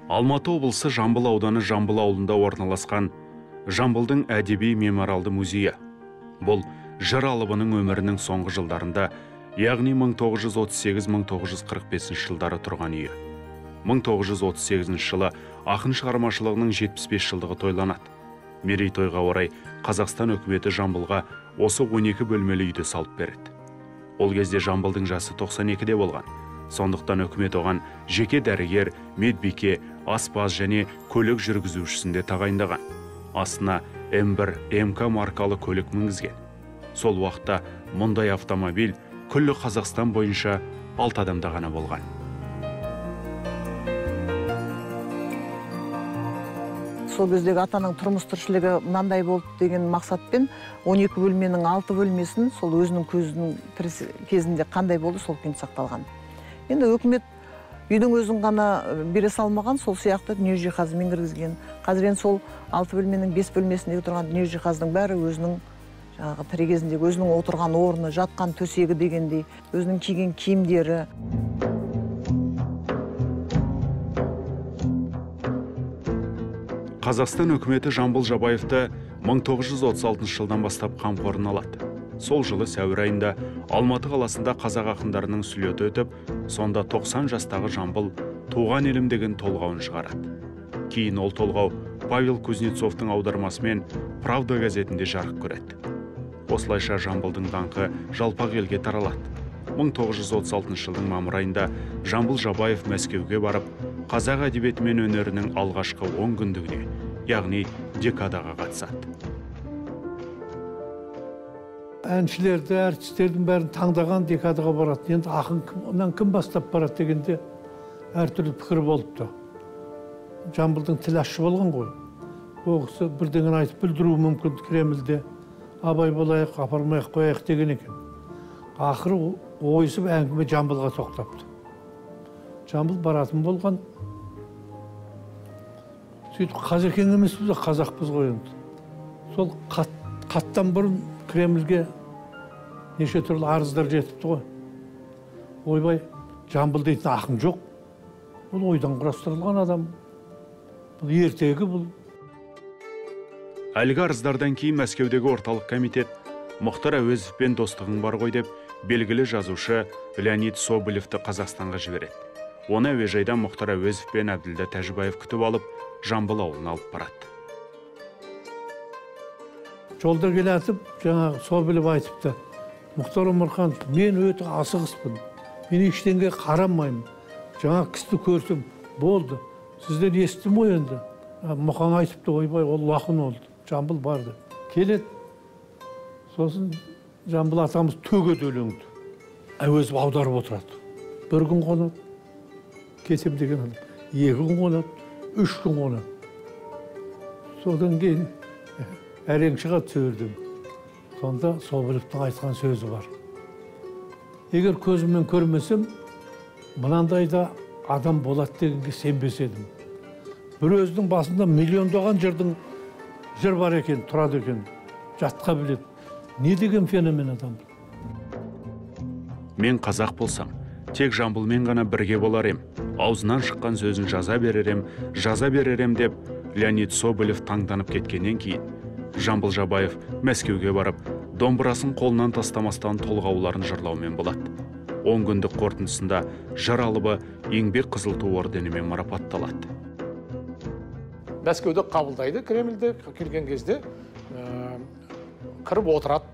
Алматы облысы Жамбыл ауданы Жамбыл ауылында орналасқан Жамбылдың әдеби мемориалды музейі. Бұл жыр алыбының өмірінің соңғы жылдарында, яғни 1938-1945 жылдары тұрған үйі. 1938 жылы ақын шығармашылығының 75 жылдығы тойланады. Мерейтойға орай Қазақстан үкіметі Жамбылға осы 12 бөлмелі үйді салып береді. Ол кезде Жамбылдың жасы 92-де болған. Сондықтан үкімет оған жеке дәрігер, медбике, аспаз және көлік жүргізушісінде тағайындаған. Астына М1, МК маркалы көлік мінгізген. Сол уақытта мұндай автомобиль күллі Қазақстан бойынша 6 адамда ғана болған. Сол кездегі атаның тұрмыс тіршілігі мынандай болды деген мақсатпен 12 бөлменің 6 бөлмесін сол өзінің көзінің кезінде қандай болды сол күйінде сақталған. Енді үкімет үйдің өзін ғана бере салмаған, сол сияқты дүние жиһазымен кіргізген. Қазір енді сол 6 бөлменің 5 бөлмесіндегі тұрған дүние жиһаздың бәрі өзінің тірі кезіндегі өзінің отырған орны, жатқан төсегі дегендей, өзінің киген киімдері. Қазақстан үкіметі Жамбыл Жабаевты 1936 жылдан бастап қамқорына алады. Сол жылы сәуір айында Алматы қаласында қазақ ақындарының сүлеті өтіп, сонда 90 жастағы Жамбыл туған елім деген толғауын шығарады. Кейін ол толғау Павел Кузнецовтың аудармасымен Правда газетінде жарық көреді. Осылайша Жамбылдың даңқы жалпақ елге таралады. 1936 жылдың мамыр айында Жамбыл Жабаев Мәскеуге барып, қазақ әдебиеті мен өнерінің алғашқы 10 күндігіне, яғни декадаға қатысады. Әншілерді, әртістердің бәрін таңдаған декадаға барады. Енді ақын кім бастап барады дегенде әртүрлі пікір болыпты. Жамбылдың тіл ашшы болған ғой. Ол кісі бірдеңені айтып білдіруі мүмкін Кремльде. Абай болайық, апармайық қояйық деген екен. Ақыры ойысып әңгіме Жамбылға тоқтапты. Жамбыл баратын болған. Сөйтіп қазекең емеспіз, қазақпыз ғой енді. Сол қаттан бұрын Кремльге неше түрлі арыздар жетіпті ғой. Ойбай, Жамбыл дейтін ақын жоқ. Бұл ойдан құрастырылған адам. Бұл ертегі бұл. Әлгі арыздардан кейін Мәскеудегі орталық комитет Мұхтар Әуезовпен достығың бар ғой деп, белгілі жазушы Леонид Соболевті Қазақстанға жібереді. Оны әуежайдан Мұхтар Әуезов пен Әбділда Тәжібаев күтіп алып, Жамбыл ауылына алып барады. Жолда келатып, жаңағы Соболев айтыпты. Мұхтар Омарханов, мен өте асығыспын. Мен ештеңеге қарамаймын. Жаңа кісіні көрсем, болды. Сізден естім ғой енді. Мұқан айтыпты, ойбай, ол лақын олды. Жамбыл барды. Келеді. Сосын Жамбыл атамыз төгеді өлеңді. Әуезов аударып отырады. Бір күн қонады. Кетем деген адам. 2 күн қонады. 3 күн қонады. Содан кейін әрең шығады сөйледім. Сонда Соболевтің айтқан сөзі бар. Егер көзіммен көрмесем, мынандайда адам болады дегенге сенбес едім. Бір өзінің басында миллиондаған жыр бар екен, тұрады екен, жатқа біледі. Не деген феномен адам? Мен қазақ болсам, тек Жамбылмен ғана бірге болар ем. Аузынан шыққан сөзін жаза беререм деп Леонид Соболев таңданып кеткеннен кейін Жамбыл Жабаев Мәскеуге барып, домбырасын қолынан тастамастан толғауларын жырлаумен болады. 10 күндік қорытындысында жыр алыбы еңбек қызыл ту орденімен марапатталады. Мәскеуде қабылдайды, Кремльде келген кезде кіріп отырады.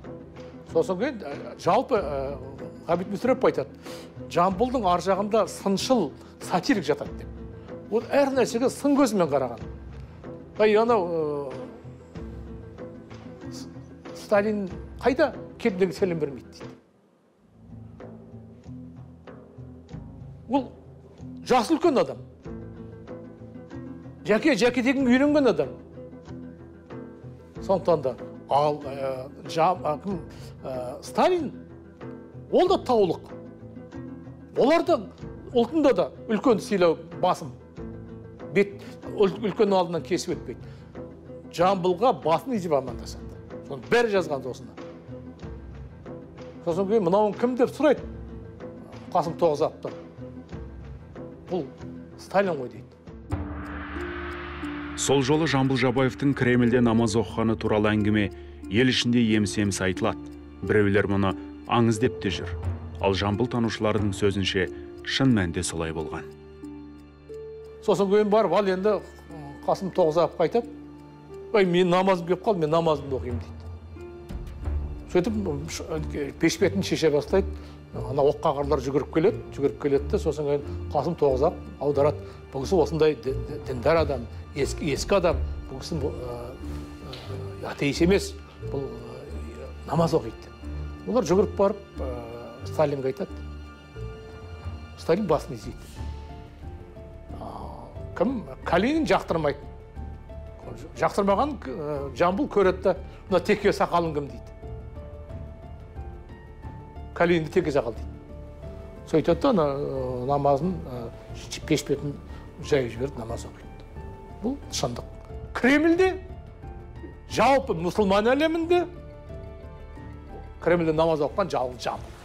Сосын кейін жалпы Ғабит Мүсірепов айтады, Жамбылдың ар жағында сыншыл сатирик жатады деп. Ол әр нәрсеге сын көзімен қараған. Анау Сталин қайда келдегі сәлем бермейді дейді. Ол жасы үлкен адам. Жәке деген үйренген адам. Сондықтан да ал Сталин ол да таулық. Олардың ұлтында да үлкен сыйлау басым. Бет үлкен алдынан кесіп өтпейді. Жамбылға басын изеп амандасады. Соны бәрі жазған осында. Сосын кейін мынауын кім деп сұрайды? Қасым Тоғызақовтан. Бұл Сталин ғой дейді. Сол жолы Жамбыл Жабаевтың Кремльде намаз оқығаны туралы әңгіме ел ішінде еміс-еміс айтылады. Біреулер мұны аңыз деп те жүр. Ал Жамбыл танушыларының сөзінше шын мәнінде солай болған. Сосын кейін барып, ал енді Қасым Тоғызақов қайтып, ой, мен намазым келіп қалды, мен намазымды оқимын дейді. Сөйтіп пеш бетін шеше бастайды. Ана оққағарлар жүгіріп келеді де, сосын кейін Қасым Тоғызақов аударады. Бұл кісі осындай діндар адам, ескі адам, бұл кісі атеист емес, бұл намаз оқиды. Олар жүгіріп барып Сталинге айтады. Сталин басын изейді. Кім? Калинин жақтырмайды. Жақтырмаған Жамбыл көреді да, мына теке сақалың кім дейді. Калининді теке сақал дейді. Сөйтеді да, намазын, пеш бетін жайып жіберіп намаз оқиды. Бұл шындық. Кремльде, жалпы мұсылман әлемінде Кремльде намаз оқыған жалғыз Жамбыл.